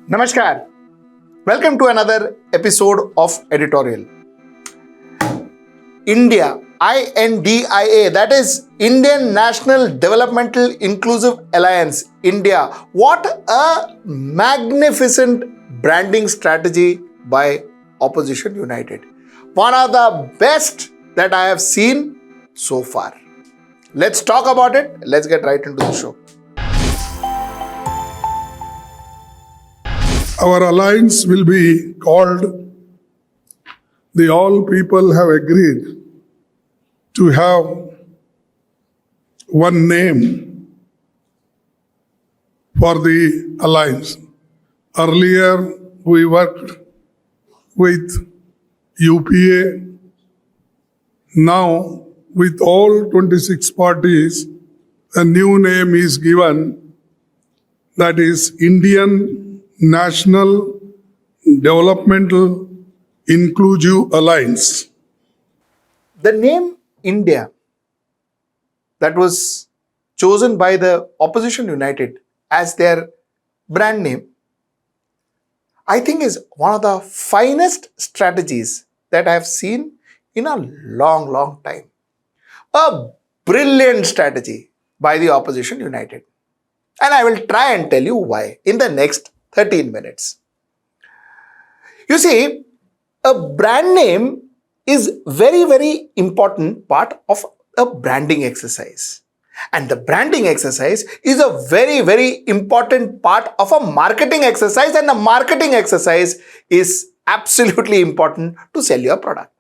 Namaskar. Welcome to another episode of Editorial. India, INDIA, that is Indian National Developmental Inclusive Alliance, India. What a magnificent branding strategy by Opposition United. One of the best that I have seen so far. Let's talk about it. Let's get right into the show. Our alliance will be called the All People Have Agreed to have one name for the alliance. Earlier, we worked with UPA. Now, with all 26 parties, a new name is given, that is Indian National Developmental Inclusive Alliance. The name India that was chosen by the Opposition United as their brand name, I think is one of the finest strategies that I have seen in a long time. A brilliant strategy by the Opposition United. And I will try and tell you why in the next 13 minutes. You see, a brand name is very important part of a branding exercise. And the branding exercise is a very important part of a marketing exercise, and the marketing exercise is absolutely important to sell your product.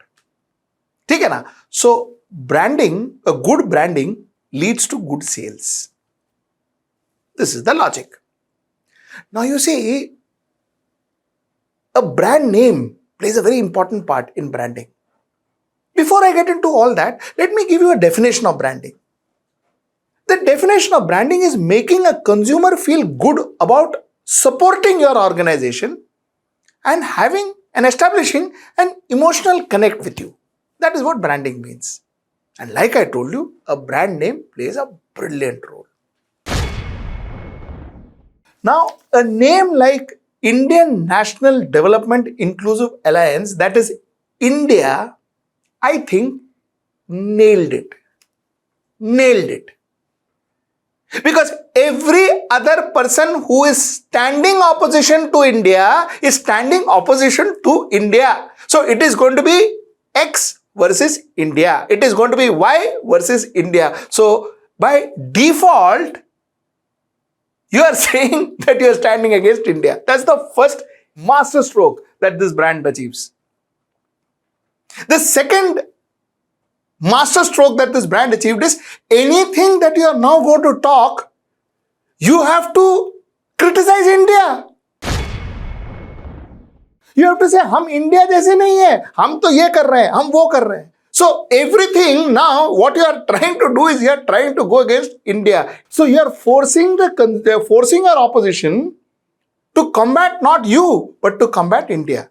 ठीक है ना? So branding, a good branding leads to good sales. This is the logic. Now you see, a brand name plays a very important part in branding. Before I get into all that, let me give you a definition of branding. The definition of branding is making a consumer feel good about supporting your organization and having and establishing an emotional connect with you. That is what branding means. And like I told you, a brand name plays a brilliant role. Now, a name like Indian National Development Inclusive Alliance, that is India, I think nailed it. Nailed it. Because every other person who is standing opposition to India is standing opposition to India. So it is going to be X versus India. It is going to be Y versus India. So by default, you are saying that you are standing against India. That's the first masterstroke that this brand achieves. The second masterstroke that this brand achieved is anything that you are now going to talk, you have to criticize India. You have to say, हम India जैसे नहीं है, हम तो ये कर रहे हैं, हम वो कर रहे हैं. So everything now, what you are trying to do is you are trying to go against India. So you are forcing your opposition to combat not you, but to combat India.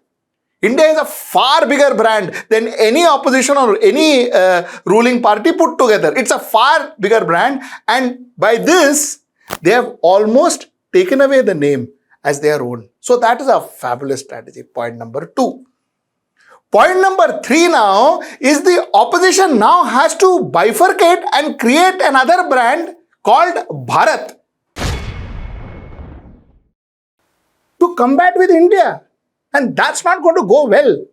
India is a far bigger brand than any opposition or any ruling party put together. It's a far bigger brand, and by this, they have almost taken away the name as their own. So that is a fabulous strategy. Point number 2. Point number 3 now is the opposition now has to bifurcate and create another brand called Bharat to combat with India. And that's not going to go well.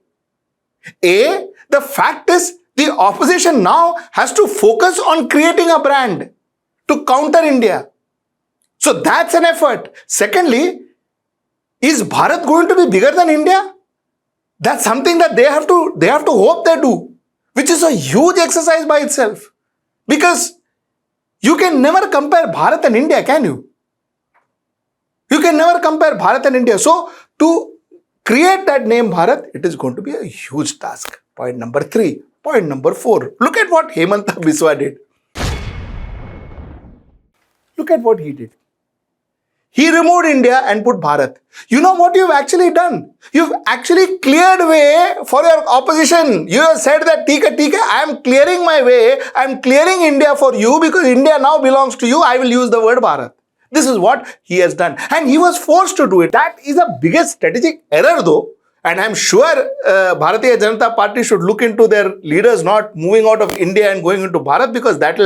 The fact is the opposition now has to focus on creating a brand to counter India. So that's an effort. Secondly, is Bharat going to be bigger than India? That's something that they have to hope they do, which is a huge exercise by itself. Because you can never compare Bharat and India, can you? You can never compare Bharat and India. So to create that name Bharat, it is going to be a huge task. Point number 3. Point number 4. Look at what Mamata Banerjee did. Look at what he did. He removed India and put Bharat. You know what you've actually done? You've actually cleared way for your opposition. You have said that, Tika, I am clearing my way. I am clearing India for you because India now belongs to you. I will use the word Bharat. This is what he has done. And he was forced to do it. That is the biggest strategic error though. And I'm sure Bharatiya Janata Party should look into their leaders not moving out of India and going into Bharat, because that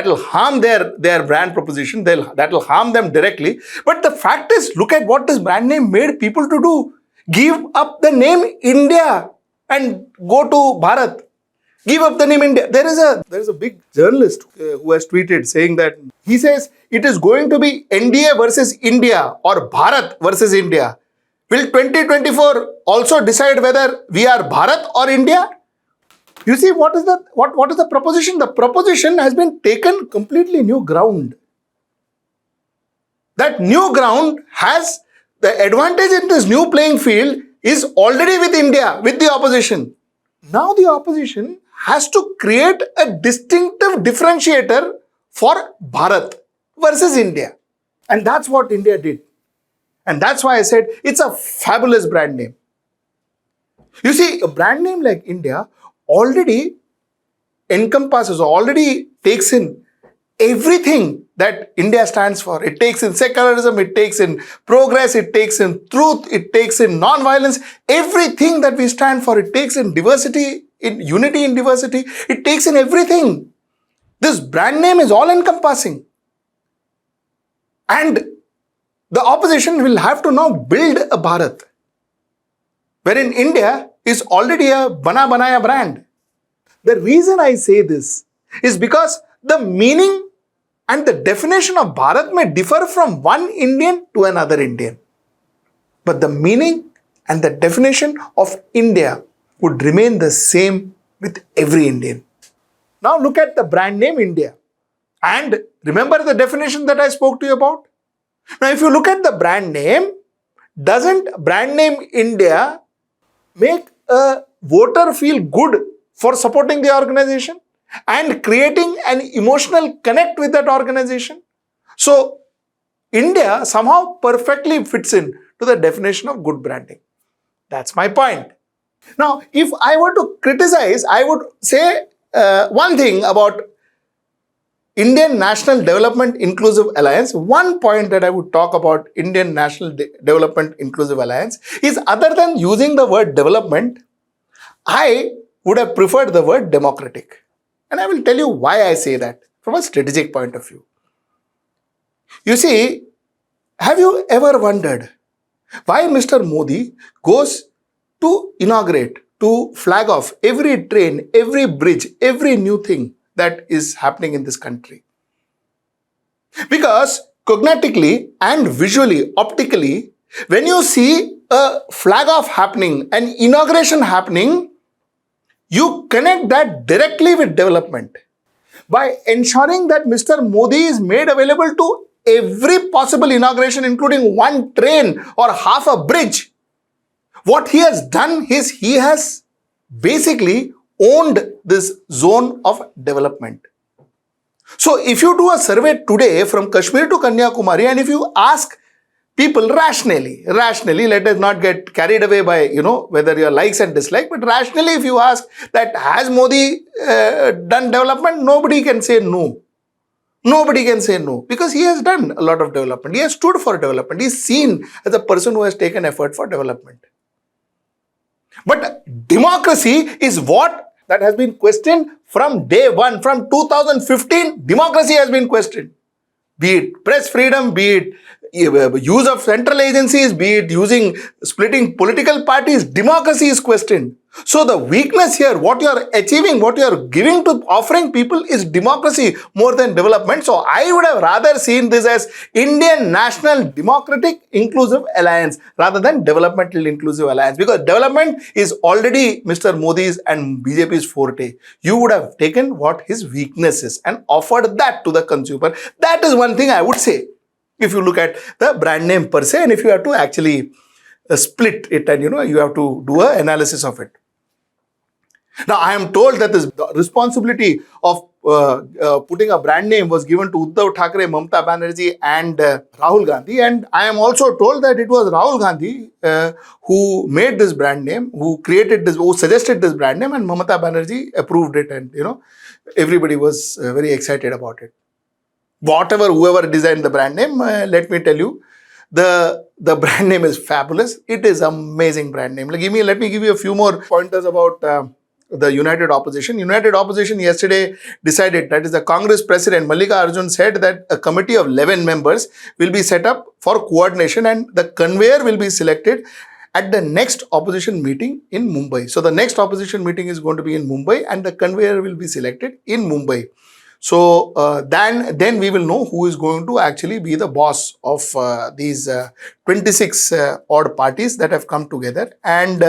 will harm their brand proposition. That will harm them directly. But the fact is, look at what this brand name made people to do. Give up the name India and go to Bharat. Give up the name India. There is a big journalist who has tweeted saying that, he says it is going to be NDA versus India or Bharat versus India. Will 2024 also decide whether we are Bharat or India? You see, what is the proposition? The proposition has been taken completely new ground. That new ground has the advantage in this new playing field is already with India, with the opposition. Now the opposition has to create a distinctive differentiator for Bharat versus India. And that's what India did. And that's why I said it's a fabulous brand name. You see, a brand name like India already encompasses, already takes in everything that India stands for. It takes in secularism, it takes in progress, it takes in truth, it takes in non-violence, everything that we stand for. It takes in diversity, in unity in diversity. It takes in everything. This brand name is all encompassing. And the opposition will have to now build a Bharat, wherein India is already a Bana Banaya brand. The reason I say this is because the meaning and the definition of Bharat may differ from one Indian to another Indian. But the meaning and the definition of India would remain the same with every Indian. Now look at the brand name India. And remember the definition that I spoke to you about? Now, if you look at the brand name, doesn't brand name India make a voter feel good for supporting the organization and creating an emotional connect with that organization? So, India somehow perfectly fits in to the definition of good branding. That's my point. Now, if I were to criticize, I would say one thing about Indian National Development Inclusive Alliance. One point that I would talk about Indian National Development Inclusive Alliance is, other than using the word development, I would have preferred the word democratic. And I will tell you why I say that from a strategic point of view. You see, have you ever wondered why Mr. Modi goes to inaugurate, to flag off every train, every bridge, every new thing that is happening in this country? Because cognitively and visually, optically, when you see a flag off happening, an inauguration happening, you connect that directly with development. By ensuring that Mr. Modi is made available to every possible inauguration, including one train or half a bridge, what he has done is he has basically owned this zone of development. So if you do a survey today from Kashmir to Kanyakumari, and if you ask people rationally, let us not get carried away by, whether your likes and dislikes, but rationally if you ask that has Modi done development, nobody can say no. Nobody can say no, because he has done a lot of development. He has stood for development. He is seen as a person who has taken effort for development. But democracy is what that has been questioned from day one. From 2015, democracy has been questioned. Be it press freedom, be it use of central agencies, be it splitting political parties, democracy is questioned. So the weakness here, what you are achieving, what you are giving to offering people is democracy more than development. So I would have rather seen this as Indian National Democratic Inclusive Alliance rather than Developmental Inclusive Alliance, because development is already Mr. Modi's and BJP's forte. You would have taken what his weakness is and offered that to the consumer. That is one thing I would say. If you look at the brand name per se, and if you have to actually split it and you have to do an analysis of it. Now, I am told that this responsibility of putting a brand name was given to Uddhav Thackeray, Mamata Banerjee and Rahul Gandhi. And I am also told that it was Rahul Gandhi who made this brand name, who suggested this brand name, and Mamata Banerjee approved it, and everybody was very excited about it. whoever designed the brand name, let me tell you, the brand name is fabulous. It is amazing brand name. Let me give you a few more pointers about the United Opposition. United Opposition yesterday decided, that is the Congress President Mallikarjun said that a committee of 11 members will be set up for coordination and the conveyor will be selected at the next opposition meeting in Mumbai. So the next opposition meeting is going to be in Mumbai and the conveyor will be selected in Mumbai. So then we will know who is going to actually be the boss of these 26 odd parties that have come together, and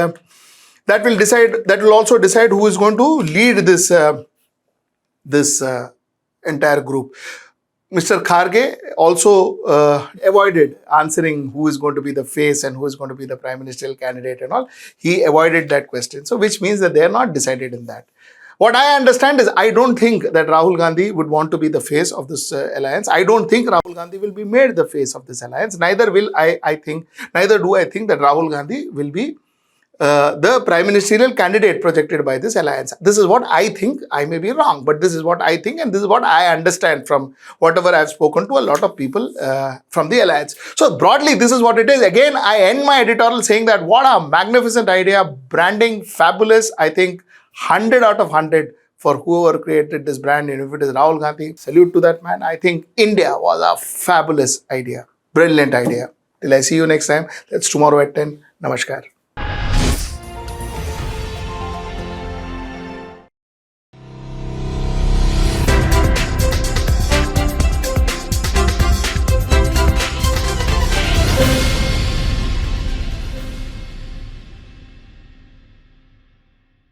that will also decide who is going to lead this entire group. Mr. Kharge also avoided answering who is going to be the face and who is going to be the prime ministerial candidate and all. He avoided that question. So which means that they are not decided in that. What I understand is, I don't think that Rahul Gandhi would want to be the face of this alliance. I don't think Rahul Gandhi will be made the face of this alliance. Neither do I think that Rahul Gandhi will be the prime ministerial candidate projected by this alliance. This is what I think. I may be wrong, but this is what I think and this is what I understand from whatever I've spoken to a lot of people from the alliance. So broadly, this is what it is. Again, I end my editorial saying that what a magnificent idea, branding, fabulous. I think 100 out of 100 for whoever created this brand. And if it is Rahul Gandhi, salute to that man. I think India was a fabulous idea. Brilliant idea. Till I see you next time. That's tomorrow at 10. Namaskar.